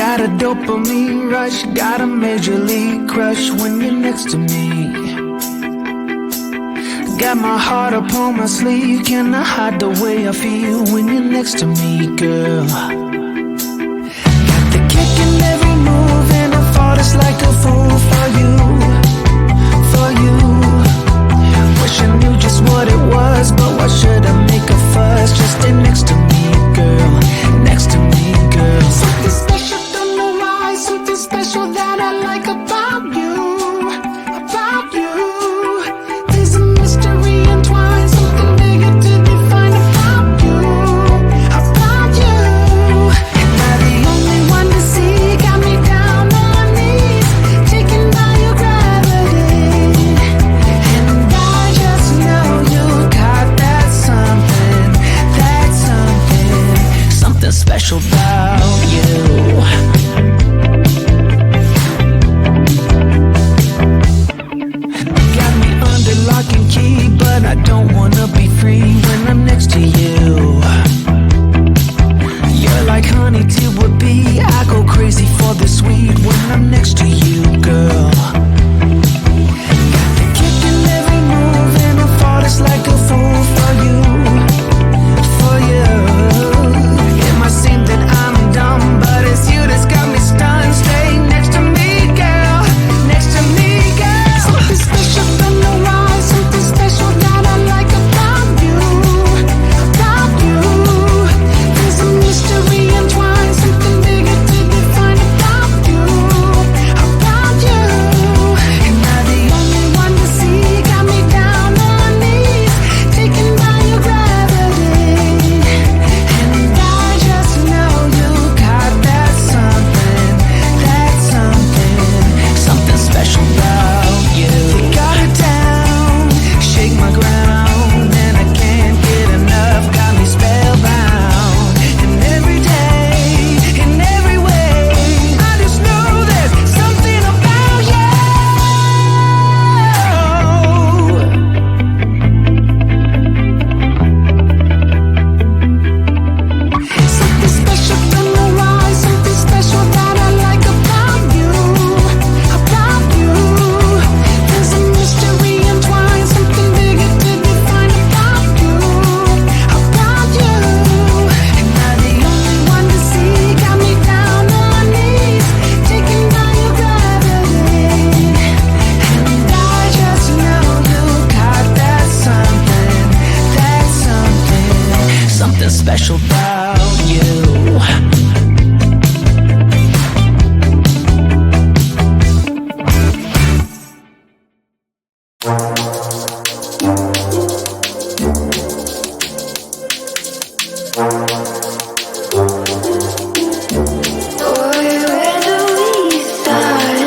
Got a dopamine rush, got a major league crush when you're next to me. Got my heart upon my sleeve, can I hide the way I feel when you're next to me, girl? Got the kick in every move and I fall just like a fool for you, for you. Wish I knew just what it was, but why should I make a fuss? Just stay next to me, girl, next to me, girl. Something special, don't know why, something special that I like about you, about you. There's a mystery entwined, something bigger to define about you, about you. Am I the only one to see? Got me down on my knees, taken by your gravity. And I just know you got that something, something special about you. Got me under lock and key, but I don't wanna be free when I'm next to you. You're like honey to a bee, I go crazy for the sweet when I'm next to you, girl. Got the kick in every move and I fall just like a fool for you, for you. It might seem that I'm dumb, but it's you that's got me stunned. Stay next to me, girl, next to me, girl. Something special, don't know why, something special that I like about you, about you. There's a mystery entwined, something bigger to define about you, about you. Am I the only one to see? Got me down on my knees, taken by your gravity. And I just know you got that something, something special about you. You got it down, shake my ground, and I can't get enough, got me spellbound. And every day, in every way, I just know there's something about you. Something special, don't know why, something special that I like about you, about you. There's a mystery entwined, something bigger to define about you, about you. Am I the only one to see? Got me down on my knees, taken by your gravity. And I just know you got that something special about you. Where do we start?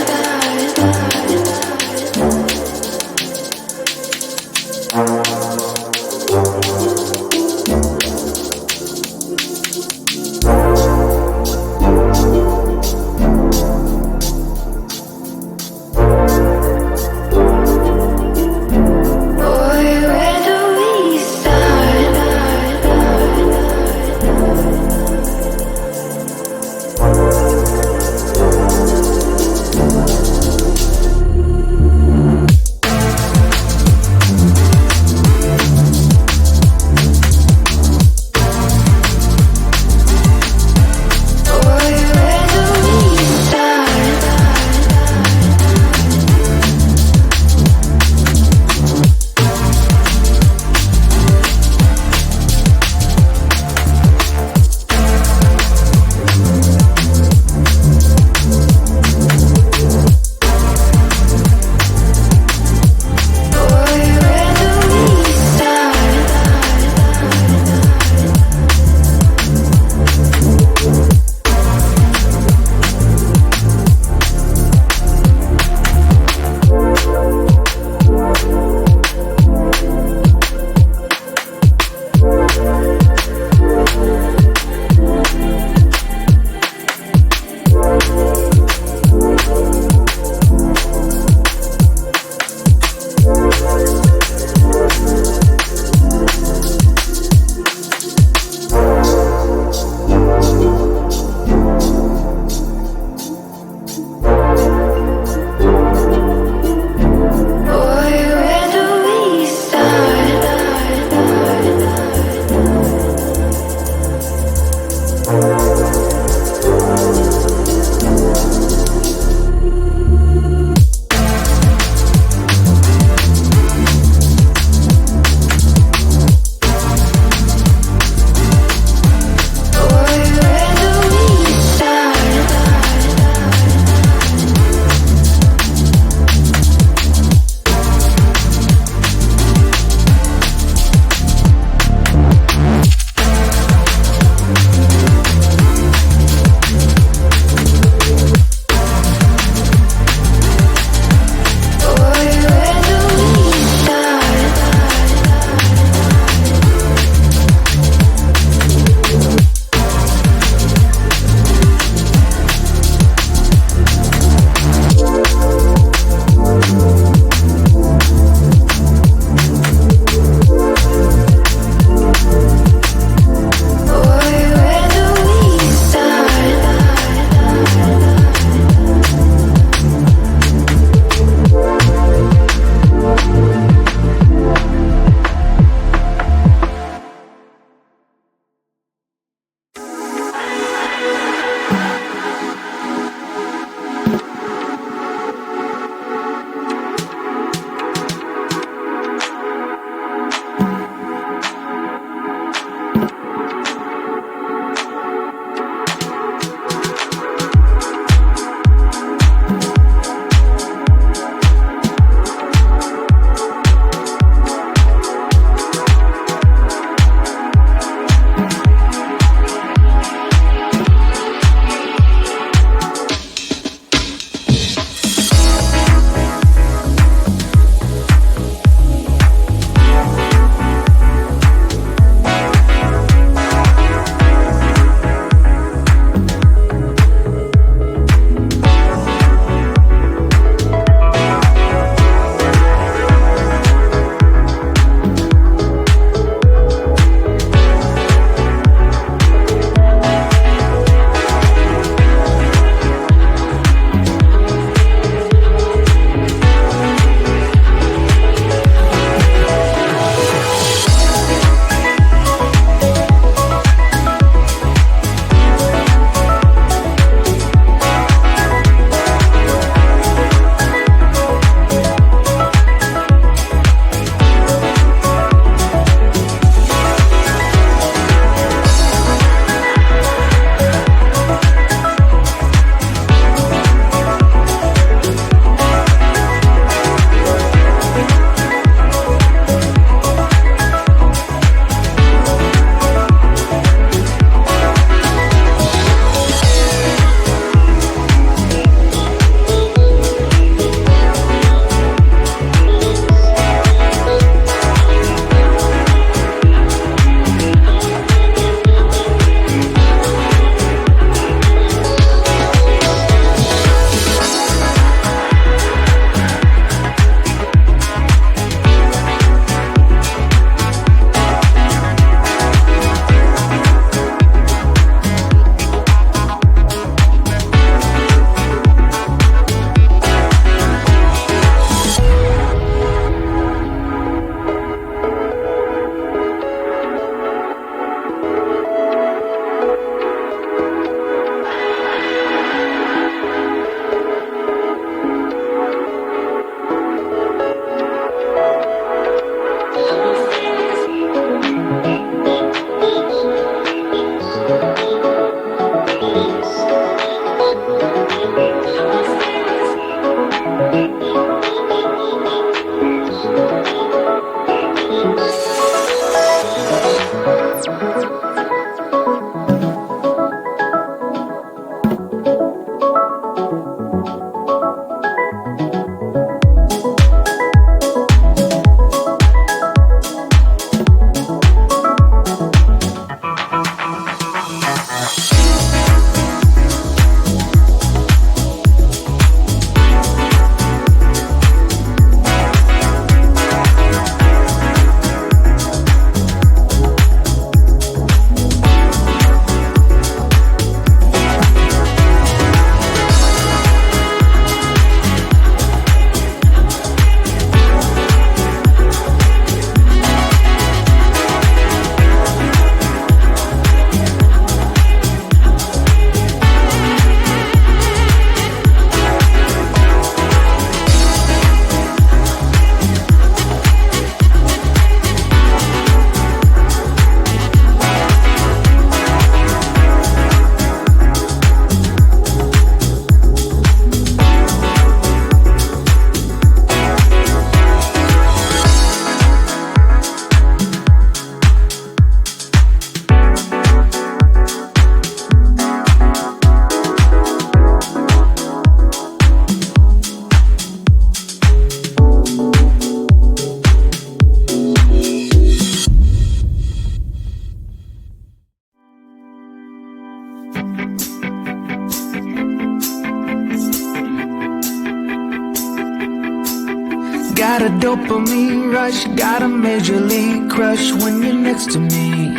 Got a dopamine rush, got a major league crush when you're next to me.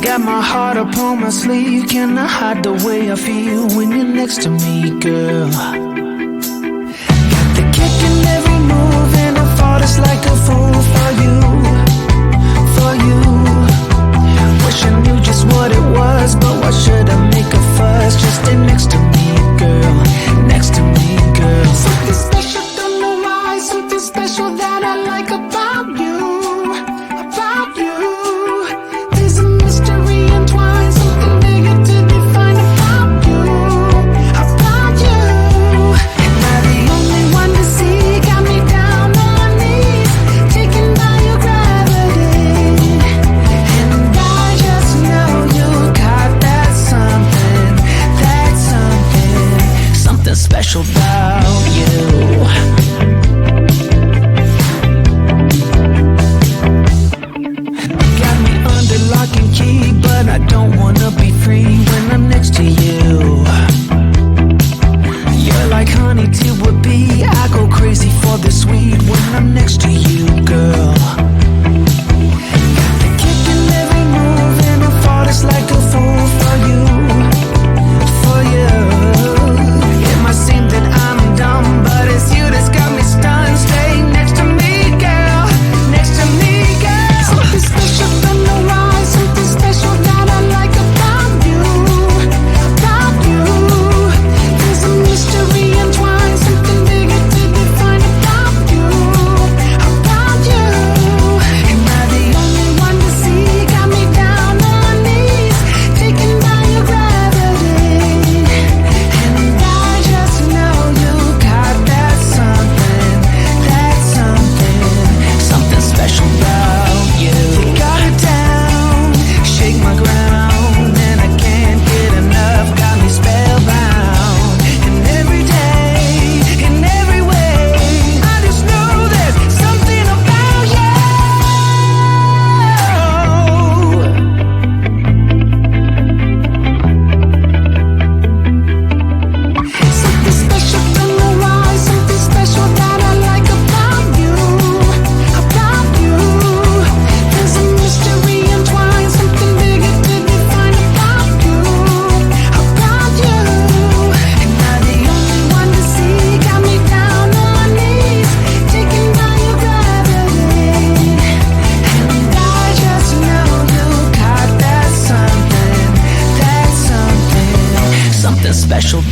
Got my heart upon my sleeve, can I hide the way I feel when you're next to me, girl? Got the kick in every move and I fall just like a fool for you, for you. Wish I knew just what it was, but why should I make a fuss? Just stay next to me, girl, next to me, girl. Something special, don't know why, something special that I like about you, about you. There's a mystery entwined, something bigger to define about you, about you. Am I the only one to see? Got me down on my knees, taken by your gravity. And I just know you got that something, something special about you. Got me under lock and key, but I don't wanna be free when I'm next to you. You're like honey to a bee, I go crazy for the sweet when I'm next to you, girl. Got the kick in every move and I fall just like a fool for you, for you. It might seem that I'm dumb, but it's you that's got me stunned. Stay next to me, girl, next to me, girl. Something special, don't know why, something special that I like about you, about you. There's a mystery entwined, something bigger to define about you, about you. Am I the only one to see? Got me down on my knees, taken by your gravity. And I just know you got that something, something special about you. You got it down, shake my ground, and I can't get enough, got me spellbound. And every day, in every way, I just know there's something about you. Something special, don't know why, something special that I like about you, about you. There's a mystery entwined, something bigger to define about you, about you. Am I the only one to see? Got me down on my knees, taken by your gravity. And I just know you got that something, something special